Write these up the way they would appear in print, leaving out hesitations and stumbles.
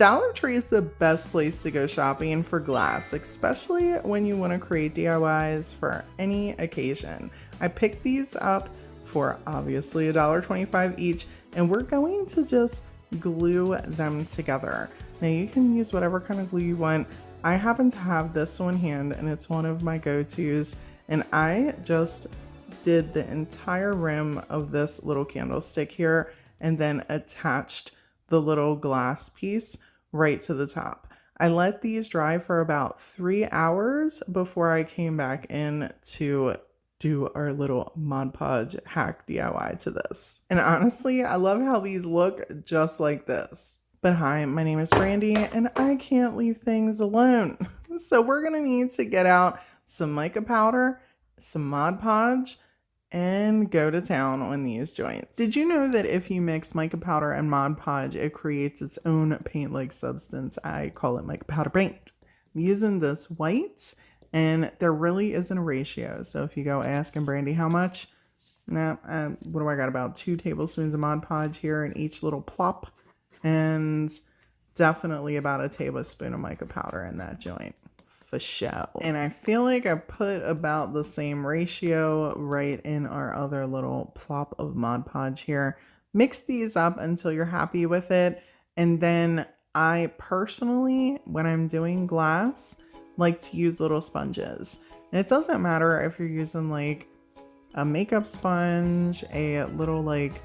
Dollar Tree is the best place to go shopping for glass, especially when you want to create DIYs for any occasion. I picked these up for obviously $1.25 each, and we're going to just glue them together. Now you can use whatever kind of glue you want. I happen to have this on hand and it's one of my go-tos, and I just did the entire rim of this little candlestick here and then attached the little glass piece right to the top. I let these dry for about 3 hours before I came back in to do our little Mod Podge hack DIY to this. And honestly, I love how these look just like this. But hi, my name is Brandy and I can't leave things alone. So we're gonna need to get out some mica powder, some Mod Podge, and go to town on these joints. Did you know that if you mix mica powder and Mod Podge, it creates its own paint-like substance? I call it mica powder paint. I'm using this white, and there really isn't a ratio. So if you go asking Brandy how much, what do I got? About 2 tablespoons of Mod Podge here in each little plop, and definitely about a tablespoon of mica powder in that joint. For show. And I feel like I put about the same ratio right in our other little plop of Mod Podge here. Mix these up until you're happy with it. And then I personally, when I'm doing glass, like to use little sponges. And it doesn't matter if you're using like a makeup sponge, a little like,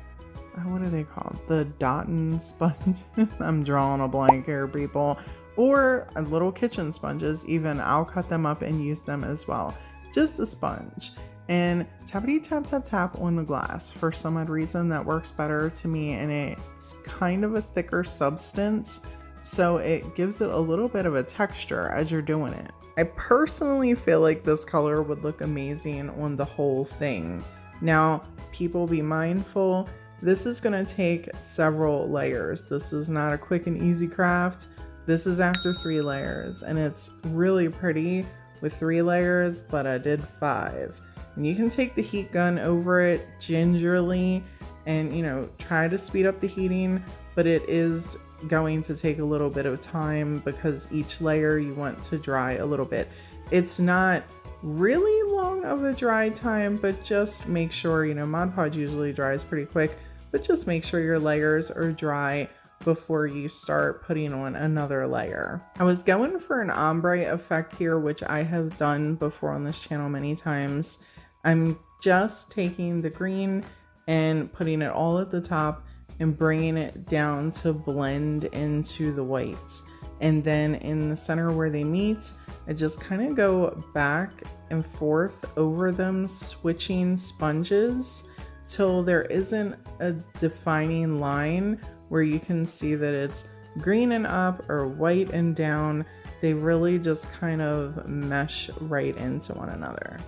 what are they called? The Dotten sponge. I'm drawing a blank here, people. Or little kitchen sponges even. I'll cut them up and use them as well. Just a sponge. And tappity tap tap tap on the glass. For some odd reason that works better to me, and it's kind of a thicker substance, so it gives it a little bit of a texture as you're doing it. I personally feel like this color would look amazing on the whole thing. Now, people be mindful, this is gonna take several layers. This is not a quick and easy craft. This is after 3 layers, and it's really pretty with 3 layers, but I did 5. And you can take the heat gun over it gingerly and, you know, try to speed up the heating, but it is going to take a little bit of time because each layer you want to dry a little bit. It's not really long of a dry time, but just make sure, you know, Mod Podge usually dries pretty quick, but just make sure your layers are dry before you start putting on another layer. I was going for an ombre effect here, which I have done before on this channel many times. I'm just taking the green and putting it all at the top and bringing it down to blend into the whites. And then in the center where they meet, I just kind of go back and forth over them, switching sponges till there isn't a defining line where you can see that it's green and up or white and down. They really just kind of mesh right into one another.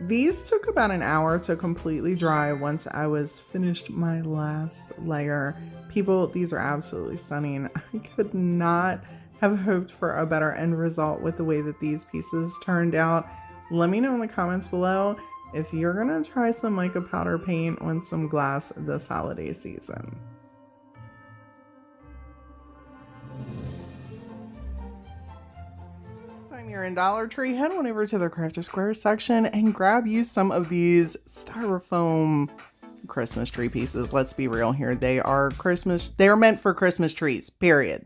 These took about an hour to completely dry once I was finished my last layer. People, these are absolutely stunning. I could not have hoped for a better end result with the way that these pieces turned out. Let me know in the comments below if you're gonna try some mica powder paint on some glass this holiday season. Next time you're in Dollar Tree, head on over to the Crafter Square section and grab you some of these styrofoam Christmas tree pieces. Let's be real here. They are meant for Christmas trees, period.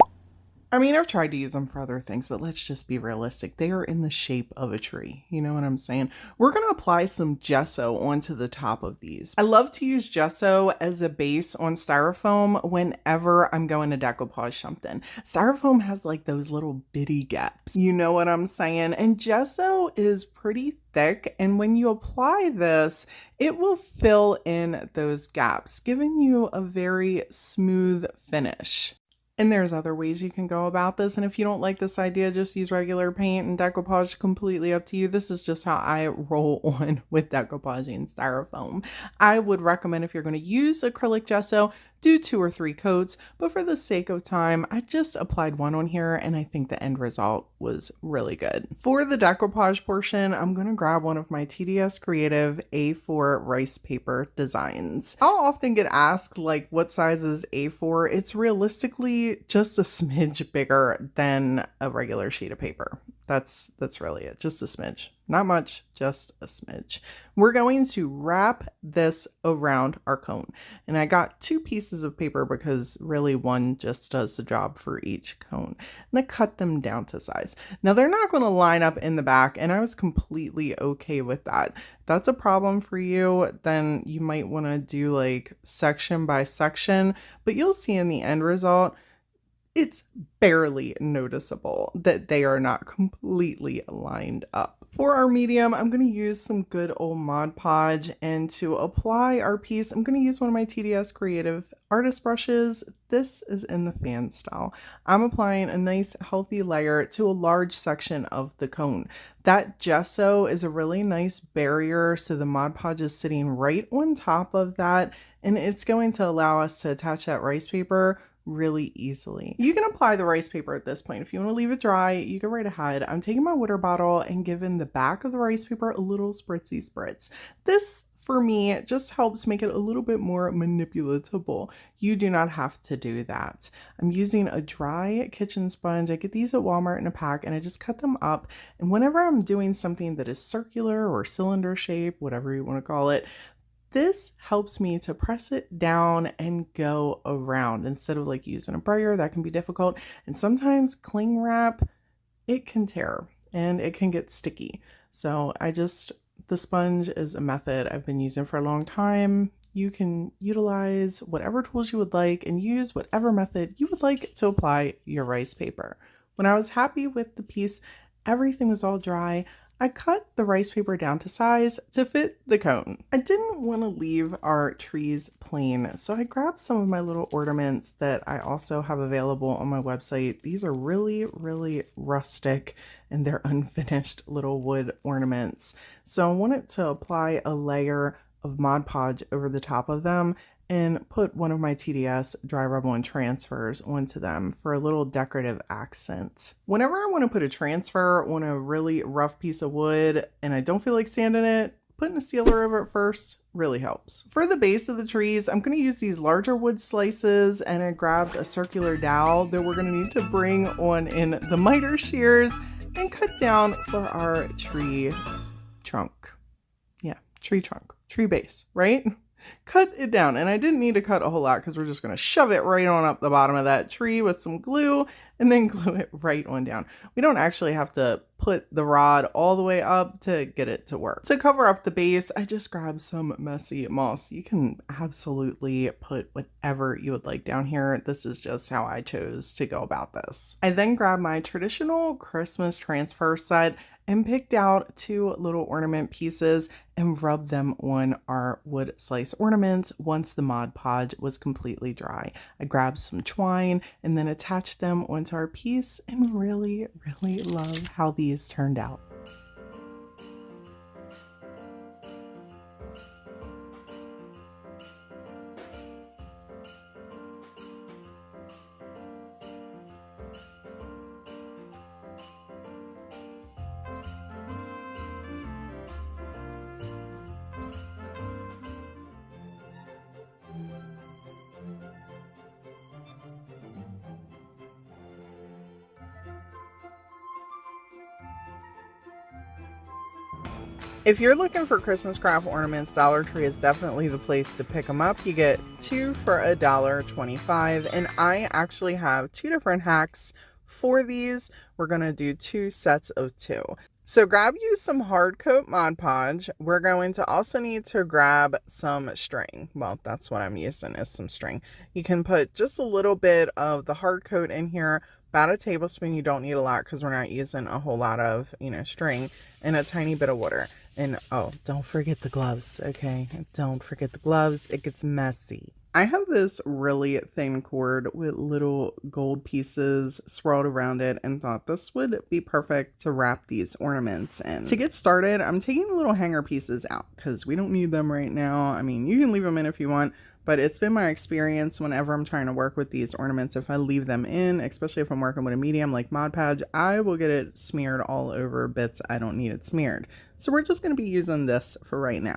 I mean, I've tried to use them for other things, but let's just be realistic. They are in the shape of a tree. You know what I'm saying? We're going to apply some gesso onto the top of these. I love to use gesso as a base on styrofoam whenever I'm going to decoupage something. Styrofoam has like those little bitty gaps. You know what I'm saying? And gesso is pretty thick, and when you apply this, it will fill in those gaps, giving you a very smooth finish. And there's other ways you can go about this. And if you don't like this idea, just use regular paint and decoupage, completely up to you. This is just how I roll on with decoupaging styrofoam. I would recommend, if you're going to use acrylic gesso, do 2 or 3 coats, but for the sake of time, I just applied one on here and I think the end result was really good. For the decoupage portion, I'm going to grab one of my TDS Creative A4 rice paper designs. I'll often get asked like what size is A4? It's realistically just a smidge bigger than a regular sheet of paper. That's really it, just a smidge. Not much, just a smidge. We're going to wrap this around our cone. And I got 2 pieces of paper because really one just does the job for each cone. And I cut them down to size. Now they're not going to line up in the back, and I was completely okay with that. If that's a problem for you, then you might want to do like section by section, but you'll see in the end result, it's barely noticeable that they are not completely lined up. For our medium, I'm going to use some good old Mod Podge, and to apply our piece, I'm going to use one of my TDS Creative artist brushes. This is in the fan style. I'm applying a nice healthy layer to a large section of the cone. That gesso is a really nice barrier, so the Mod Podge is sitting right on top of that, and it's going to allow us to attach that rice paper really easily. You can apply the rice paper at this point. If you want to leave it dry, you go right ahead. I'm taking my water bottle and giving the back of the rice paper a little spritzy spritz. This, for me, just helps make it a little bit more manipulatable. You do not have to do that. I'm using a dry kitchen sponge. I get these at Walmart in a pack, and I just cut them up. And whenever I'm doing something that is circular or cylinder shape, whatever you want to call it, this helps me to press it down and go around instead of like using a brayer. That can be difficult. And sometimes cling wrap, it can tear and it can get sticky. So the sponge is a method I've been using for a long time. You can utilize whatever tools you would like and use whatever method you would like to apply your rice paper. When I was happy with the piece, everything was all dry. I cut the rice paper down to size to fit the cone. I didn't want to leave our trees plain, so I grabbed some of my little ornaments that I also have available on my website. These are really, really rustic, and they're unfinished little wood ornaments. So I wanted to apply a layer of Mod Podge over the top of them and put one of my TDS dry rub on transfers onto them for a little decorative accent. Whenever I want to put a transfer on a really rough piece of wood and I don't feel like sanding it, putting a sealer over it first really helps. For the base of the trees, I'm going to use these larger wood slices, and I grabbed a circular dowel that we're going to need to bring on in the miter shears and cut down for our tree trunk. Yeah, tree trunk, tree base, right? Cut it down, and I didn't need to cut a whole lot because we're just going to shove it right on up the bottom of that tree with some glue and then glue it right on down. We don't actually have to put the rod all the way up to get it to work. To cover up the base, I just grabbed some messy moss. You can absolutely put whatever you would like down here. This is just how I chose to go about this. I then grabbed my traditional Christmas transfer set and picked out 2 little ornament pieces and rubbed them on our wood slice ornaments once the Mod Podge was completely dry. I grabbed some twine and then attached them onto our piece, and really, really love how these turned out. If you're looking for Christmas craft ornaments, Dollar Tree is definitely the place to pick them up. You get 2 for $1.25, and I actually have 2 different hacks for these. We're going to do 2 sets of 2. So grab you some hard coat Mod Podge. We're going to also need to grab some string. Well, that's what I'm using, is some string. You can put just a little bit of the hard coat in here, about a tablespoon. You don't need a lot because we're not using a whole lot of, string, and a tiny bit of water. And oh, don't forget the gloves, okay? Don't forget the gloves. It gets messy. I have this really thin cord with little gold pieces swirled around it and thought this would be perfect to wrap these ornaments in. To get started, I'm taking the little hanger pieces out because we don't need them right now. I mean, you can leave them in if you want, but it's been my experience whenever I'm trying to work with these ornaments, if I leave them in, especially if I'm working with a medium like Mod Podge, I will get it smeared all over bits I don't need it smeared. So we're just going to be using this for right now.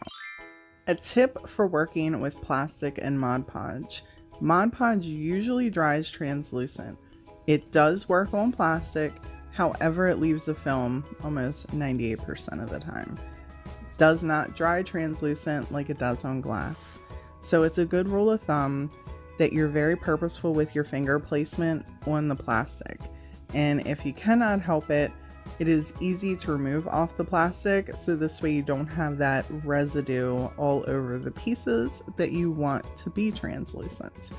A tip for working with plastic and Mod Podge. Mod Podge usually dries translucent. It does work on plastic, however it leaves the film almost 98% of the time. It does not dry translucent like it does on glass. So it's a good rule of thumb that you're very purposeful with your finger placement on the plastic. And if you cannot help it, it is easy to remove off the plastic, so this way you don't have that residue all over the pieces that you want to be translucent.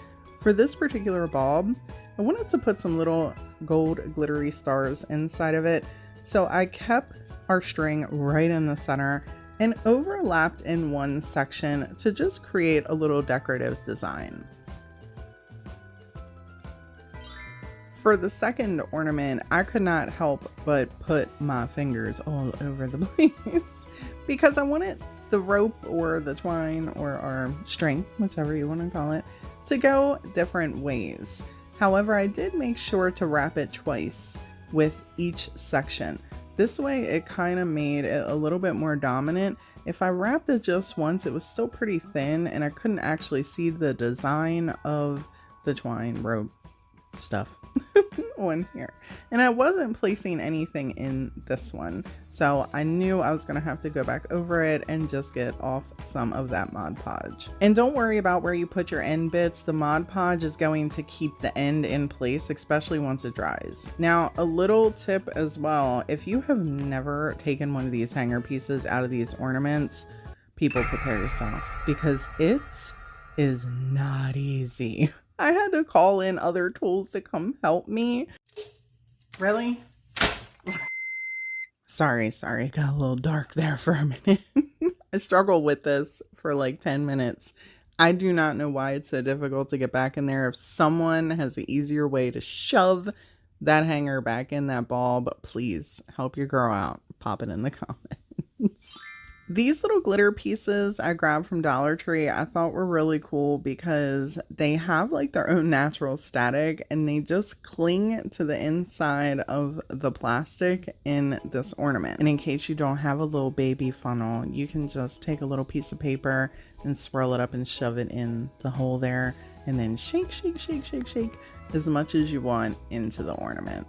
For this particular bulb, I wanted to put some little gold glittery stars inside of it, so I kept our string right in the center and overlapped in one section to just create a little decorative design. For the second ornament, I could not help but put my fingers all over the place because I wanted the rope or the twine or our string, whichever you want to call it, to go different ways. However, I did make sure to wrap it twice with each section. This way it kind of made it a little bit more dominant. If I wrapped it just once, it was still pretty thin and I couldn't actually see the design of the twine rope stuff on here, and I wasn't placing anything in this one, so I knew I was gonna have to go back over it and just get off some of that Mod Podge. And don't worry about where you put your end bits. The Mod Podge is going to keep the end in place, especially once it dries. Now, a little tip as well, if you have never taken one of these hanger pieces out of these ornaments, people, prepare yourself, because it is not easy. I had to call in other tools to come help me. Really? Sorry, it got a little dark there for a minute. I struggled with this for like 10 minutes. I do not know why it's so difficult to get back in there. If someone has an easier way to shove that hanger back in that bulb, please help your girl out. Pop it in the comments. These little glitter pieces I grabbed from Dollar Tree I thought were really cool because they have like their own natural static and they just cling to the inside of the plastic in this ornament. And in case you don't have a little baby funnel, you can just take a little piece of paper and swirl it up and shove it in the hole there and then shake as much as you want into the ornament.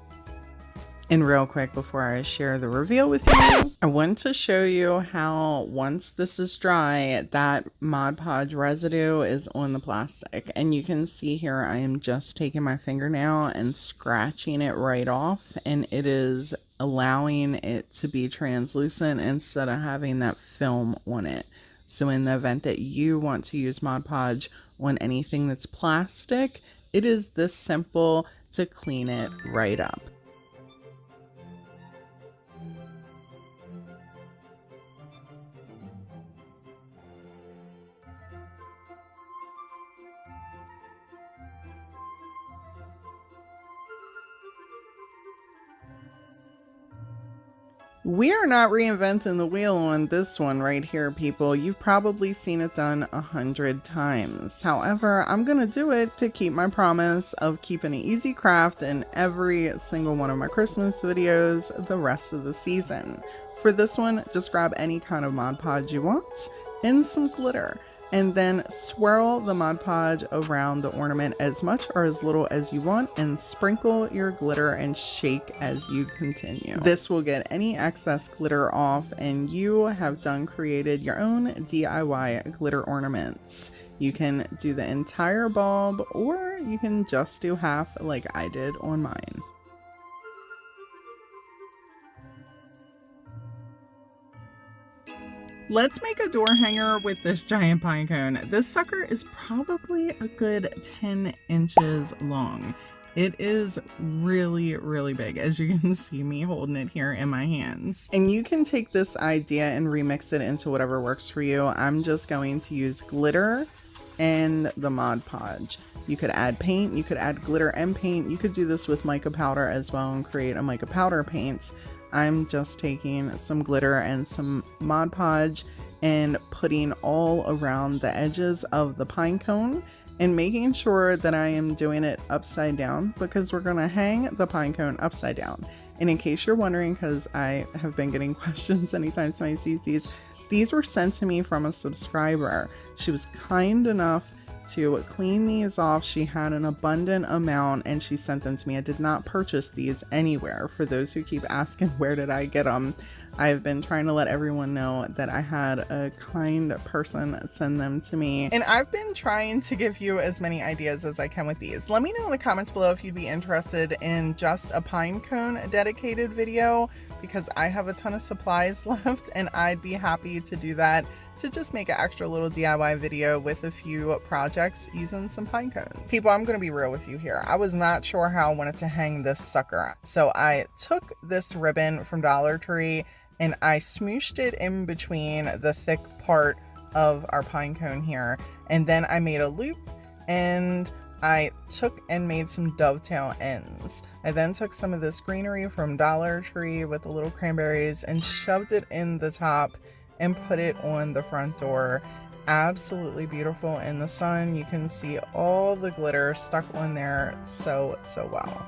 And real quick before I share the reveal with you, I want to show you how once this is dry, that Mod Podge residue is on the plastic. And you can see here I am just taking my fingernail and scratching it right off, and it is allowing it to be translucent instead of having that film on it. So in the event that you want to use Mod Podge on anything that's plastic, it is this simple to clean it right up. We are not reinventing the wheel on this one right here, people. You've probably seen it done 100 times. However, I'm going to do it to keep my promise of keeping an easy craft in every single one of my Christmas videos the rest of the season. For this one, just grab any kind of Mod Podge you want and some glitter. And then swirl the Mod Podge around the ornament as much or as little as you want and sprinkle your glitter and shake as you continue. This will get any excess glitter off and you have created your own DIY glitter ornaments. You can do the entire bulb or you can just do half like I did on mine. Let's make a door hanger with this giant pine cone. This sucker is probably a good 10 inches long. It is really, really big, as you can see me holding it here in my hands. And you can take this idea and remix it into whatever works for you. I'm just going to use glitter and the Mod Podge. You could add paint, you could add glitter and paint. You could do this with mica powder as well and create a mica powder paint. I'm just taking some glitter and some Mod Podge and putting all around the edges of the pine cone and making sure that I am doing it upside down, because we're going to hang the pine cone upside down. And in case you're wondering, because I have been getting questions anytime somebody sees these were sent to me from a subscriber. She was kind enough to clean these off. She had an abundant amount and she sent them to me. I did not purchase these anywhere. For those who keep asking where did I get them, I've been trying to let everyone know that I had a kind person send them to me. And I've been trying to give you as many ideas as I can with these. Let me know in the comments below if you'd be interested in just a pine cone dedicated video, because I have a ton of supplies left and I'd be happy to do that, to just make an extra little DIY video with a few projects using some pine cones. People, I'm gonna be real with you here. I was not sure how I wanted to hang this sucker. So I took this ribbon from Dollar Tree and I smooshed it in between the thick part of our pine cone here. And then I made a loop and I took and made some dovetail ends. I then took some of this greenery from Dollar Tree with the little cranberries and shoved it in the top and put it on the front door. Absolutely beautiful in the sun. You can see all the glitter stuck on there so well.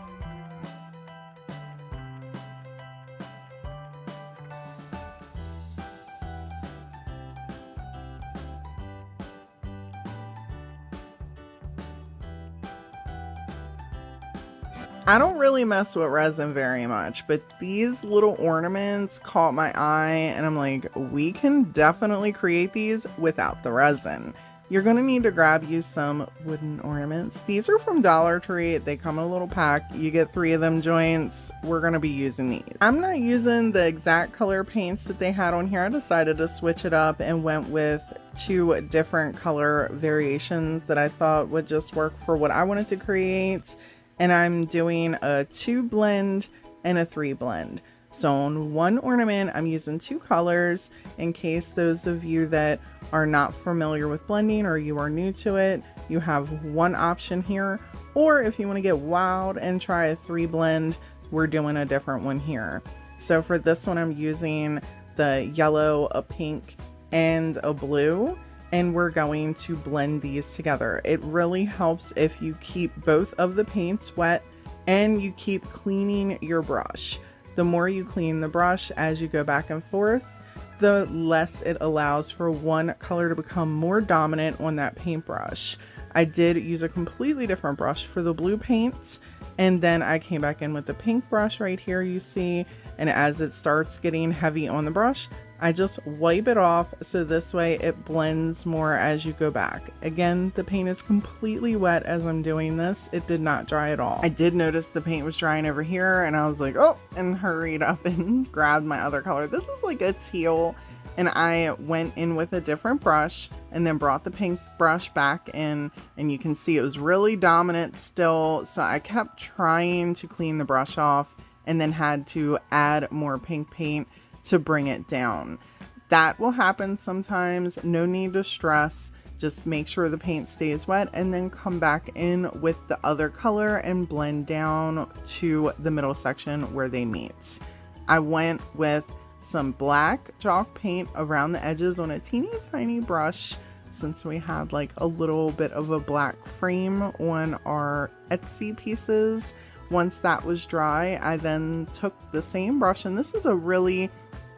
I don't really mess with resin very much, but these little ornaments caught my eye and I'm like, we can definitely create these without the resin. You're going to need to grab you some wooden ornaments. These are from Dollar Tree. They come in a little pack. You get 3 of them joints. We're going to be using these. I'm not using the exact color paints that they had on here. I decided to switch it up and went with 2 different color variations that I thought would just work for what I wanted to create. And I'm doing a 2 blend and a 3 blend. So on one ornament, I'm using 2 colors in case those of you that are not familiar with blending or you are new to it, you have one option here. Or if you want to get wild and try a 3 blend, we're doing a different one here. So for this one, I'm using the yellow, a pink, and a blue. And we're going to blend these together. It really helps if you keep both of the paints wet and you keep cleaning your brush. The more you clean the brush as you go back and forth, the less it allows for one color to become more dominant on that paintbrush. I did use a completely different brush for the blue paints, and then I came back in with the pink brush right here, you see, and as it starts getting heavy on the brush, I just wipe it off so this way it blends more as you go back. Again, the paint is completely wet as I'm doing this. It did not dry at all. I did notice the paint was drying over here and I was like, oh, and hurried up and grabbed my other color. This is like a teal, and I went in with a different brush and then brought the pink brush back in, and you can see it was really dominant still. So I kept trying to clean the brush off and then had to add more pink paint to bring it down. That will happen sometimes. No need to stress. Just make sure the paint stays wet and then come back in with the other color and blend down to the middle section where they meet. I went with some black chalk paint around the edges on a teeny tiny brush, since we had like a little bit of a black frame on our Etsy pieces. Once that was dry, I then took the same brush, and this is a really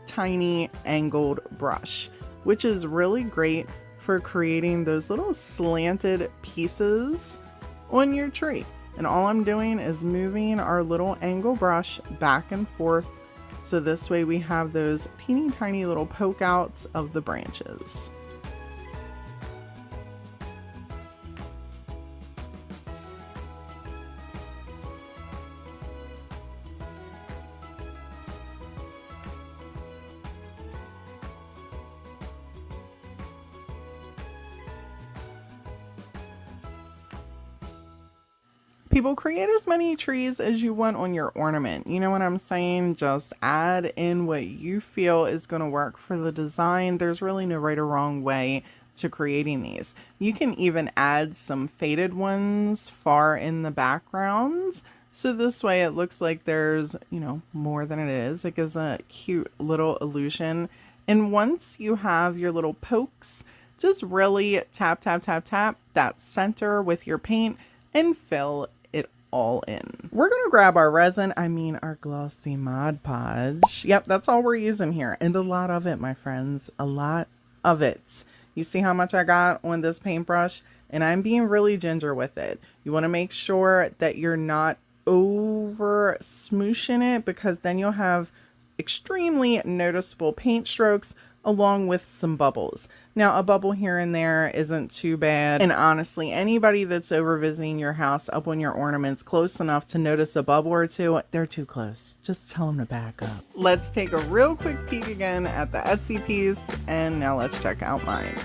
tiny angled brush, which is really great for creating those little slanted pieces on your tree. And all I'm doing is moving our little angle brush back and forth, so this way we have those teeny tiny little poke outs of the branches. People, create as many trees as you want on your ornament. You know what I'm saying? Just add in what you feel is going to work for the design. There's really no right or wrong way to creating these. You can even add some faded ones far in the backgrounds. So this way it looks like there's, more than it is. It gives a cute little illusion. And once you have your little pokes, just really tap, tap, tap, tap that center with your paint and fill it all in. We're going to grab our resin, our glossy Mod Podge. Yep, that's all we're using here. And a lot of it, my friends, a lot of it. You see how much I got on this paintbrush? And I'm being really ginger with it. You want to make sure that you're not over smooshing it, because then you'll have extremely noticeable paint strokes along with some bubbles. Now, a bubble here and there isn't too bad. And honestly, anybody that's over visiting your house up on your ornaments close enough to notice a bubble or two, they're too close. Just tell them to back up. Let's take a real quick peek again at the Etsy piece, and now let's check out mine.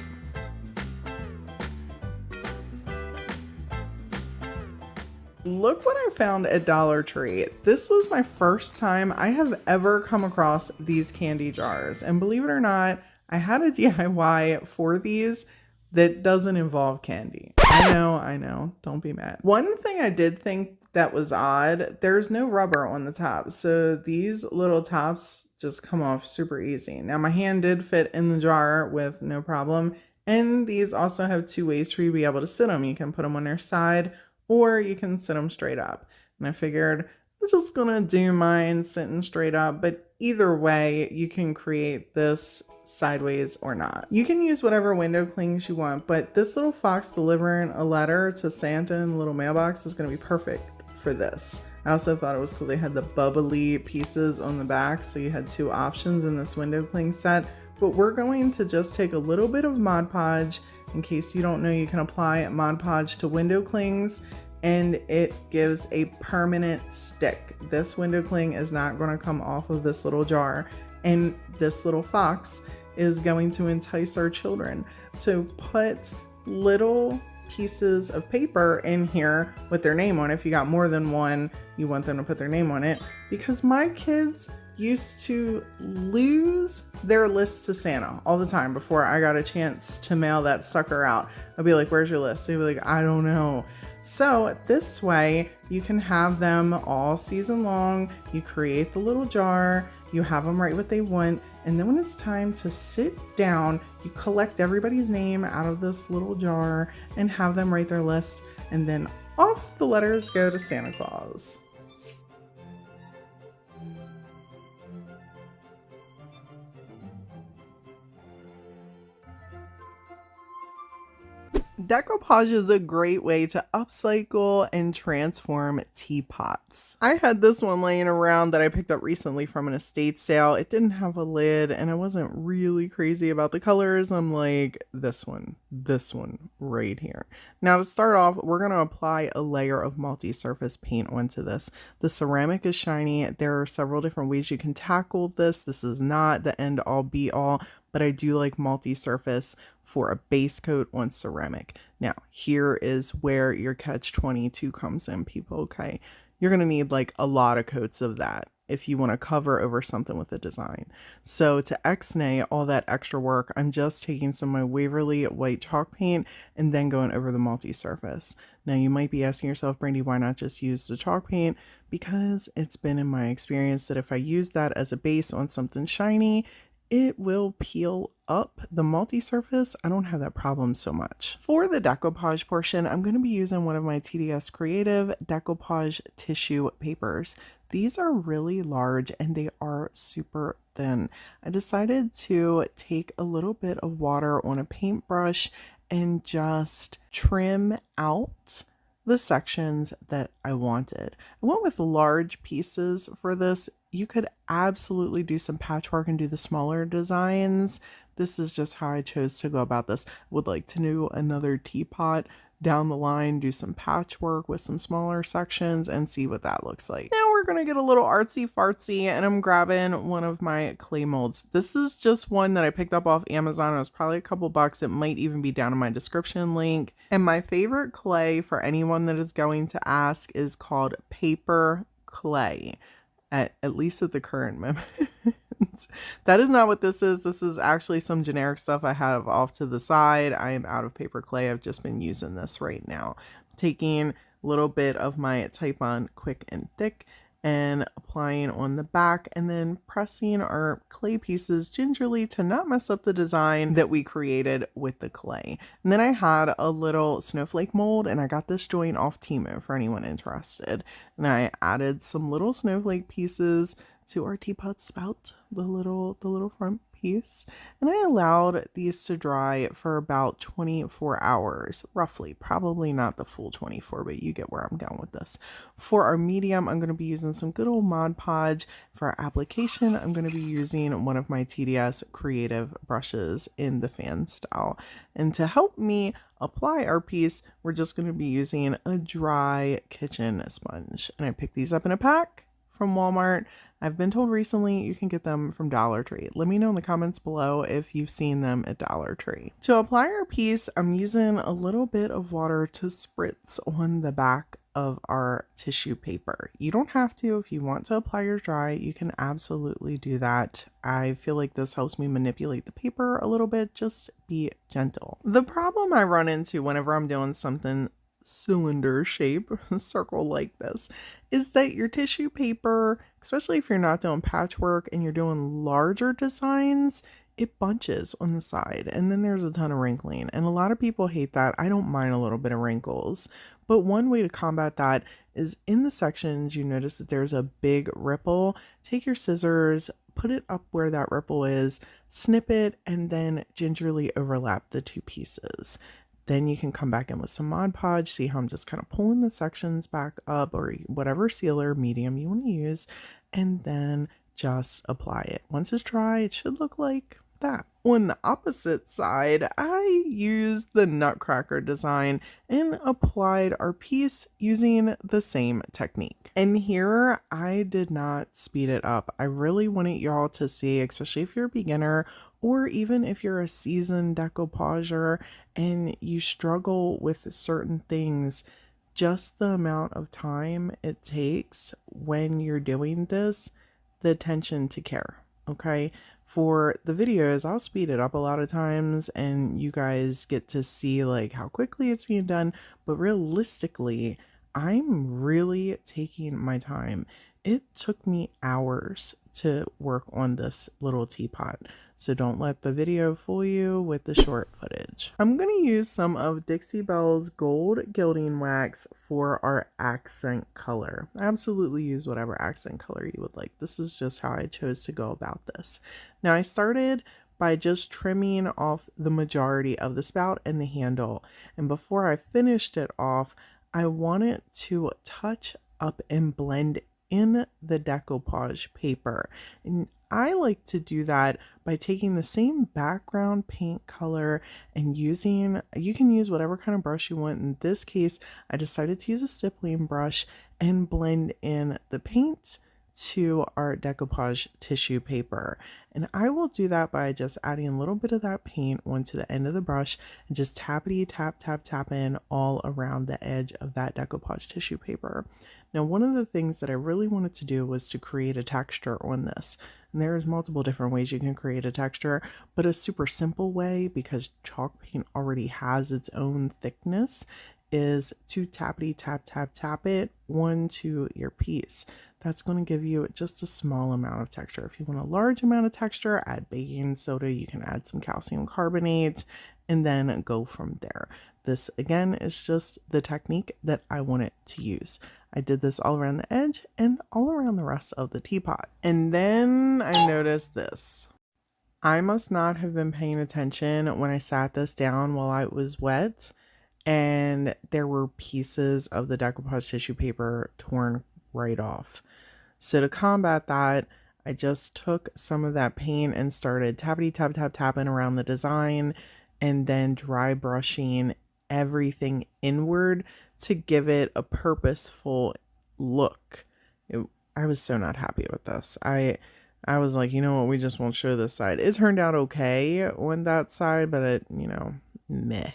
Look what I found at Dollar Tree. This was my first time I have ever come across these candy jars. And believe it or not, I had a DIY for these that doesn't involve candy. I know, don't be mad. One thing I did think that was odd, there's no rubber on the top. So these little tops just come off super easy. Now my hand did fit in the jar with no problem. And these also have two ways for you to be able to sit them. You can put them on their side, or you can sit them straight up. And I figured I'm just gonna do mine sitting straight up, but either way, you can create this sideways or not. You can use whatever window clings you want, but this little fox delivering a letter to Santa in the little mailbox is gonna be perfect for this. I also thought it was cool they had the bubbly pieces on the back, so you had two options in this window cling set. But we're going to just take a little bit of Mod Podge. In case you don't know, you can apply Mod Podge to window clings and it gives a permanent stick. This window cling is not going to come off of this little jar, and this little fox is going to entice our children. So put little pieces of paper in here with their name on it. If you got more than one, you want them to put their name on it, because my kids used to lose their list to Santa all the time before I got a chance to mail that sucker out. I'd be like, where's your list? They'd be like, I don't know. So this way you can have them all season long. You create the little jar, you have them write what they want, and then when it's time to sit down, you collect everybody's name out of this little jar and have them write their list, and then off the letters go to Santa Claus. Decoupage is a great way to upcycle and transform teapots. I had this one laying around that I picked up recently from an estate sale. It didn't have a lid and I wasn't really crazy about the colors. I'm like, this one right here. Now to start off, we're going to apply a layer of multi-surface paint onto this. The ceramic is shiny. There are several different ways you can tackle this. This is not the end all be all, but I do like multi-surface for a base coat on ceramic. Now, here is where your catch-22 comes in, people, okay? You're going to need like a lot of coats of that if you want to cover over something with a design. So to X-nay all that extra work, I'm just taking some of my Waverly white chalk paint and then going over the multi-surface. Now you might be asking yourself, Brandy, why not just use the chalk paint? Because it's been in my experience that if I use that as a base on something shiny, it will peel up. The multi-surface, I don't have that problem so much. For the decoupage portion, I'm going to be using one of my TDS Creative decoupage tissue papers. These are really large and they are super thin. I decided to take a little bit of water on a paintbrush and just trim out the sections that I wanted. I went with large pieces for this. You could absolutely do some patchwork and do the smaller designs. This is just how I chose to go about this. I would like to do another teapot down the line, do some patchwork with some smaller sections and see what that looks like. Now we're gonna get a little artsy fartsy and I'm grabbing one of my clay molds. This is just one that I picked up off Amazon. It was probably a couple bucks. It might even be down in my description link. And my favorite clay, for anyone that is going to ask, is called paper clay. At least at the current moment. That is not what this is. This is actually some generic stuff I have off to the side. I am out of paper clay. I've just been using this right now. Taking a little bit of my Type On Quick and Thick and applying on the back, and then pressing our clay pieces gingerly to not mess up the design that we created with the clay. And then I had a little snowflake mold, and I got this joint off Temu for anyone interested. And I added some little snowflake pieces to our teapot spout, the little front piece, and I allowed these to dry for about 24 hours, roughly. Probably not the full 24, but you get where I'm going with this. For our medium, I'm going to be using some good old Mod Podge. For our application, I'm going to be using one of my TDS creative brushes in the fan style. And to help me apply our piece, we're just going to be using a dry kitchen sponge. And I picked these up in a pack from Walmart. I've been told recently you can get them from Dollar Tree. Let me know in the comments below if you've seen them at Dollar Tree. To apply our piece, I'm using a little bit of water to spritz on the back of our tissue paper. You don't have to. If you want to apply yours dry, you can absolutely do that. I feel like this helps me manipulate the paper a little bit. Just be gentle. The problem I run into whenever I'm doing something cylinder shape, circle like this, is that your tissue paper, especially if you're not doing patchwork and you're doing larger designs, it bunches on the side, and then there's a ton of wrinkling, and a lot of people hate that. I don't mind a little bit of wrinkles, but one way to combat that is in the sections you notice that there's a big ripple. Take your scissors, put it up where that ripple is, snip it, and then gingerly overlap the two pieces. Then you can come back in with some Mod Podge. See how I'm just kind of pulling the sections back up, or whatever sealer medium you want to use, and then just apply it. Once it's dry, it should look like that. On the opposite side, I used the Nutcracker design and applied our piece using the same technique. And here I did not speed it up. I really wanted y'all to see, especially if you're a beginner or even if you're a seasoned decoupager and you struggle with certain things, just the amount of time it takes when you're doing this, the attention to care. Okay, for the videos, I'll speed it up a lot of times and you guys get to see like how quickly it's being done, but realistically, I'm really taking my time. It took me hours to work on this little teapot, so don't let the video fool you with the short footage. I'm going to use some of Dixie Belle's gold gilding wax for our accent color. Absolutely use whatever accent color you would like. This is just how I chose to go about this. Now I started by just trimming off the majority of the spout and the handle, and before I finished it off, I wanted to touch up and blend in the decoupage paper, and I like to do that by taking the same background paint color and using, you can use whatever kind of brush you want. In this case, I decided to use a stippling brush and blend in the paint to our decoupage tissue paper. And I will do that by just adding a little bit of that paint onto the end of the brush and just tappity tap tap tap in all around the edge of that decoupage tissue paper. Now, one of the things that I really wanted to do was to create a texture on this. And there's multiple different ways you can create a texture, but a super simple way, because chalk paint already has its own thickness, is to tappity tap tap tap it onto your piece. That's going to give you just a small amount of texture. If you want a large amount of texture, add baking soda, you can add some calcium carbonate, and then go from there. This again is just the technique that I wanted to use. I did this all around the edge and all around the rest of the teapot. And then I noticed this. I must not have been paying attention when I sat this down while it was wet, and there were pieces of the decoupage tissue paper torn right off. So to combat that, I just took some of that paint and started tappity tap tap tapping around the design, and then dry brushing everything inward to give it a purposeful look. I was so not happy with this. I was like, you know what, we just won't show this side. It turned out okay on that side, but it, you know, meh.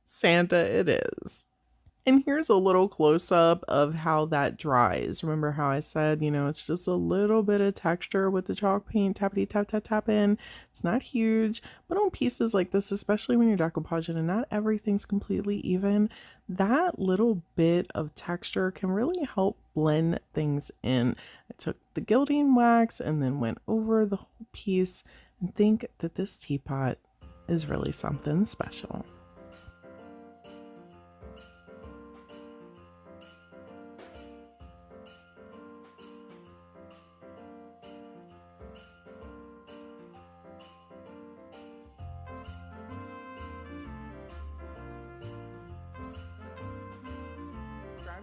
Santa it is. And here's a little close-up of how that dries. Remember how I said, it's just a little bit of texture with the chalk paint, tappity tap tap tap in. It's not huge, but on pieces like this, especially when you're decoupaging and not everything's completely even, that little bit of texture can really help blend things in. I took the gilding wax and then went over the whole piece and think that this teapot is really something special.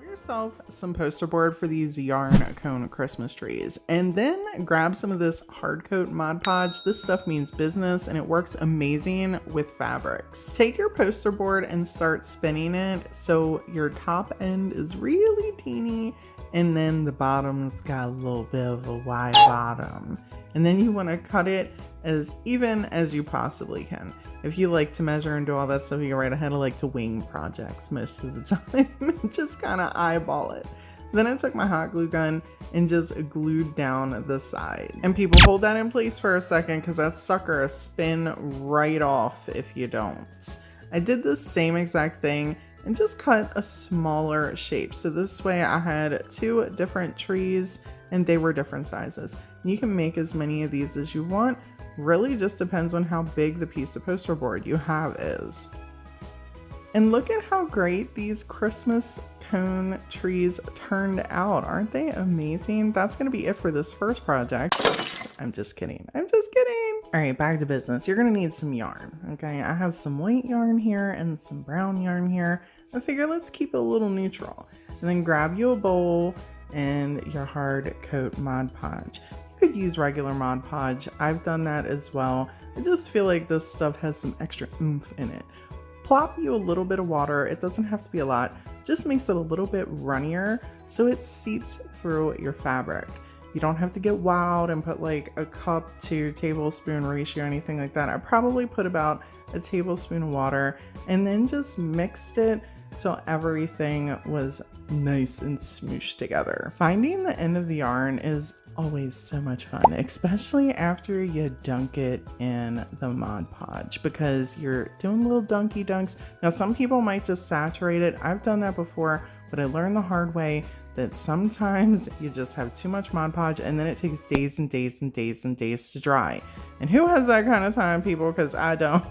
Yourself some poster board for these yarn cone Christmas trees, and then grab some of this hard coat Mod Podge. This stuff means business and it works amazing with fabrics. Take your poster board and start spinning it so your top end is really teeny and then the bottom's got a little bit of a wide bottom, and then you want to cut it as even as you possibly can. If you like to measure and do all that stuff, you go right ahead. I like to wing projects most of the time and just kind of eyeball it. Then I took my hot glue gun and just glued down the side. And people, hold that in place for a second because that sucker will spin right off if you don't. I did the same exact thing and just cut a smaller shape. So this way I had two different trees and they were different sizes. You can make as many of these as you want. Really just depends on how big the piece of poster board you have is. And look at how great these Christmas cone trees turned out. Aren't they amazing? That's going to be it for this first project. I'm just kidding. I'm just kidding. All right, back to business. You're going to need some yarn. Okay, I have some white yarn here and some brown yarn here. I figure let's keep it a little neutral. And then grab you a bowl and your hard coat Mod Podge. You could use regular Mod Podge. I've done that as well. I just feel like this stuff has some extra oomph in it. Plop you a little bit of water. It doesn't have to be a lot. Just makes it a little bit runnier so it seeps through your fabric. You don't have to get wild and put like a cup to tablespoon ratio or anything like that. I probably put about a tablespoon of water and then just mixed it so everything was nice and smooshed together. Finding the end of the yarn is always so much fun, especially after you dunk it in the Mod Podge because you're doing little dunky dunks. Now some people might just saturate it. I've done that before, but I learned the hard way that sometimes you just have too much Mod Podge and then it takes days and days and days and days to dry. And who has that kind of time, people? Because I don't.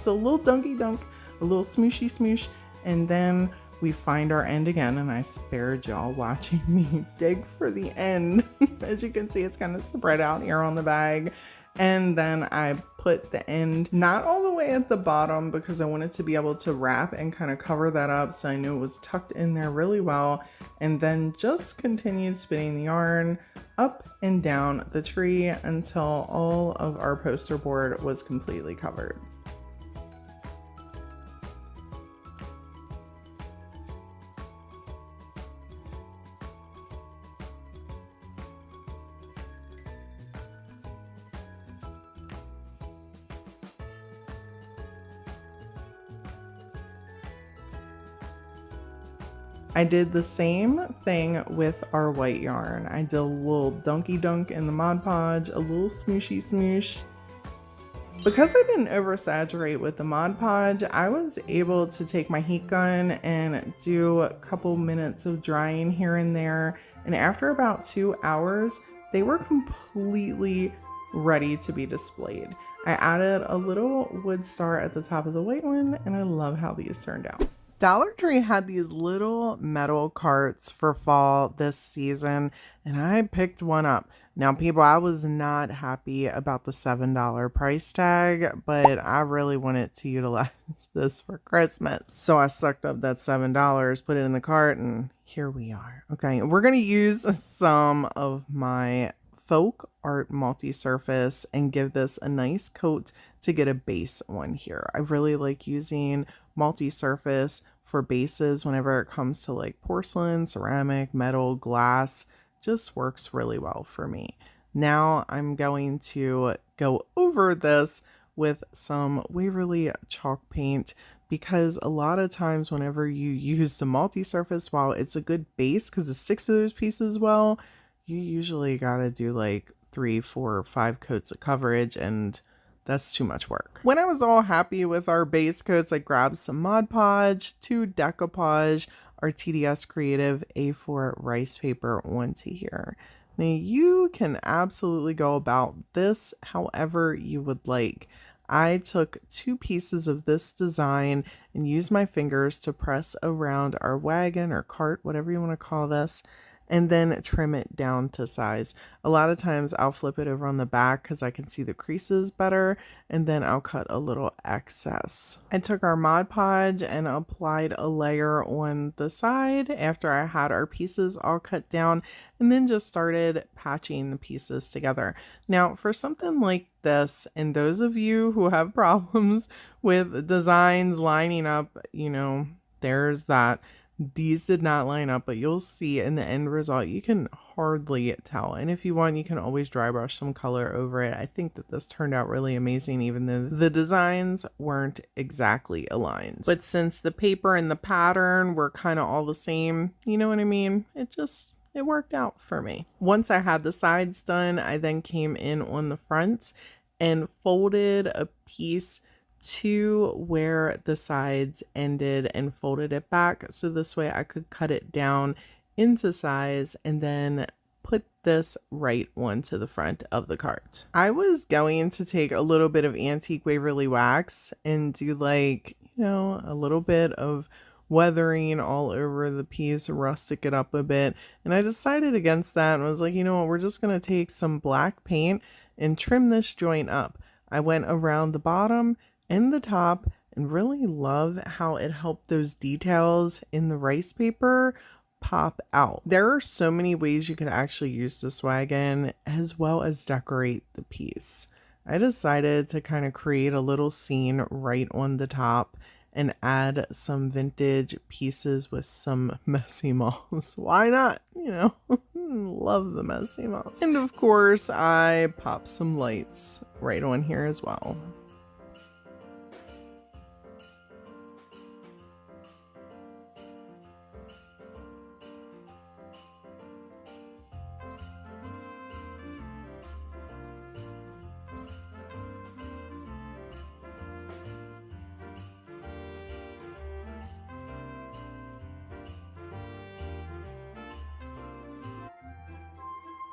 So a little dunky dunk, a little smooshy smoosh, and then we find our end again, and I spared y'all watching me dig for the end. As you can see, it's kind of spread out here on the bag. And then I put the end not all the way at the bottom because I wanted to be able to wrap and kind of cover that up so I knew it was tucked in there really well. And then just continued spinning the yarn up and down the tree until all of our poster board was completely covered. I did the same thing with our white yarn. I did a little dunky dunk in the Mod Podge, a little smooshy smoosh. Because I didn't oversaturate with the Mod Podge, I was able to take my heat gun and do a couple minutes of drying here and there. And after about 2 hours, they were completely ready to be displayed. I added a little wood star at the top of the white one, and I love how these turned out. Dollar Tree had these little metal carts for fall this season, and I picked one up. Now, people, I was not happy about the $7 price tag, but I really wanted to utilize this for Christmas. So I sucked up that $7, put it in the cart, and here we are. Okay, we're going to use some of my folk art multi-surface and give this a nice coat to get a base on here. I really like using multi-surface for bases whenever it comes to like porcelain, ceramic, metal, glass. Just works really well for me. Now I'm going to go over this with some Waverly chalk paint because a lot of times whenever you use the multi-surface, while it's a good base because it sticks to those pieces well, you usually gotta do like 3, 4, 5 coats of coverage, and that's too much work. When I was all happy with our base coats, I grabbed some Mod Podge, 2 Decoupage, our TDS Creative A4 rice paper onto here. Now you can absolutely go about this however you would like. I took 2 pieces of this design and used my fingers to press around our wagon or cart, whatever you want to call this, and then trim it down to size. A lot of times I'll flip it over on the back because I can see the creases better, and then I'll cut a little excess. I took our Mod Podge and applied a layer on the side after I had our pieces all cut down, and then just started patching the pieces together. Now for something like this, and those of you who have problems with designs lining up, you know, there's that. These did not line up, but you'll see in the end result, you can hardly tell. And if you want, you can always dry brush some color over it. I think that this turned out really amazing, even though the designs weren't exactly aligned. But since the paper and the pattern were kind of all the same, you know what I mean? It worked out for me. Once I had the sides done, I then came in on the fronts and folded a piece to where the sides ended and folded it back, so this way I could cut it down into size and then put this right onto the front of the cart. I was going to take a little bit of antique Waverly wax and do like, you know, a little bit of weathering all over the piece, rustic it up a bit, and I decided against that and was like, you know what, we're just going to take some black paint and trim this joint up. I went around the bottom and the top and really love how it helped those details in the rice paper pop out. There are so many ways you could actually use this wagon as well as decorate the piece. I decided to kind of create a little scene right on the top and add some vintage pieces with some messy moss. Why not? You know, love the messy moss. And of course, I popped some lights right on here as well.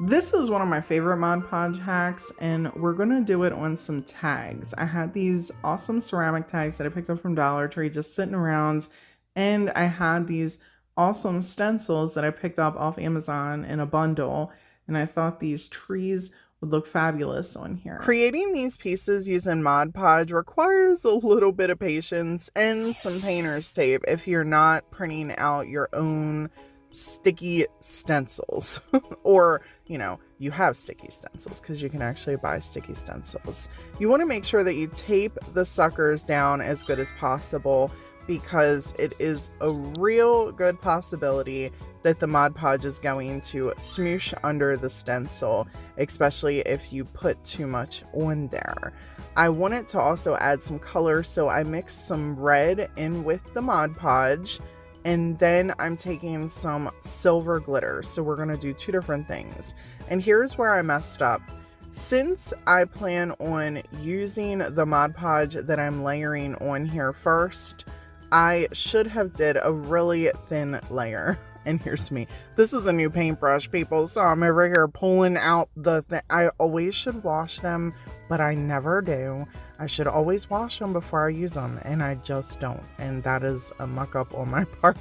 This is one of my favorite Mod Podge hacks, and we're going to do it on some tags. I had these awesome ceramic tags that I picked up from Dollar Tree just sitting around, and I had these awesome stencils that I picked up off Amazon in a bundle, and I thought these trees would look fabulous on here. Creating these pieces using Mod Podge requires a little bit of patience and some painter's tape if you're not printing out your own sticky stencils or, you know, you have sticky stencils because you can actually buy sticky stencils. You want to make sure that you tape the suckers down as good as possible, because it is a real good possibility that the Mod Podge is going to smoosh under the stencil, especially if you put too much on there. I wanted to also add some color, so I mixed some red in with the Mod Podge. And then I'm taking some silver glitter. So we're going to do 2 different things. And here's where I messed up. Since I plan on using the Mod Podge that I'm layering on here first, I should have did a really thin layer. And here's me. This is a new paintbrush, people, so I'm over here pulling out the thing. I always should wash them, but I never do. I should always wash them before I use them, and I just don't. And that is a muck up on my part.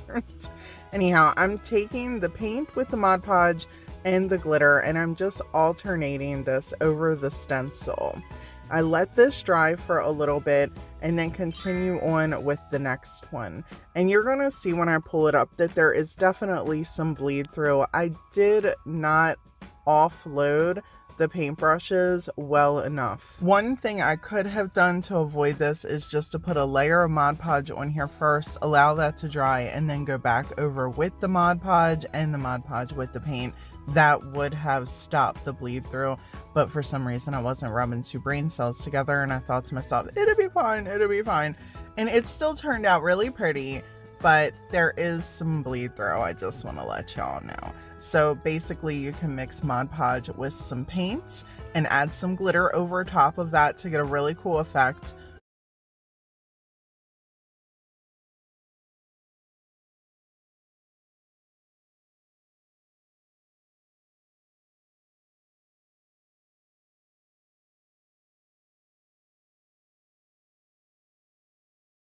Anyhow, I'm taking the paint with the Mod Podge and the glitter, and I'm just alternating this over the stencil. I let this dry for a little bit and then continue on with the next one. And you're going to see when I pull it up that there is definitely some bleed through. I did not offload the paintbrushes well enough. One thing I could have done to avoid this is just to put a layer of Mod Podge on here first, allow that to dry, and then go back over with the Mod Podge and the Mod Podge with the paint. that would have stopped the bleed through, but for some reason I wasn't rubbing two brain cells together, and I thought to myself, it'll be fine, it'll be fine. And it still turned out really pretty, but there is some bleed through. I just want to let y'all know. So basically you can mix Mod Podge with some paints and add some glitter over top of that to get a really cool effect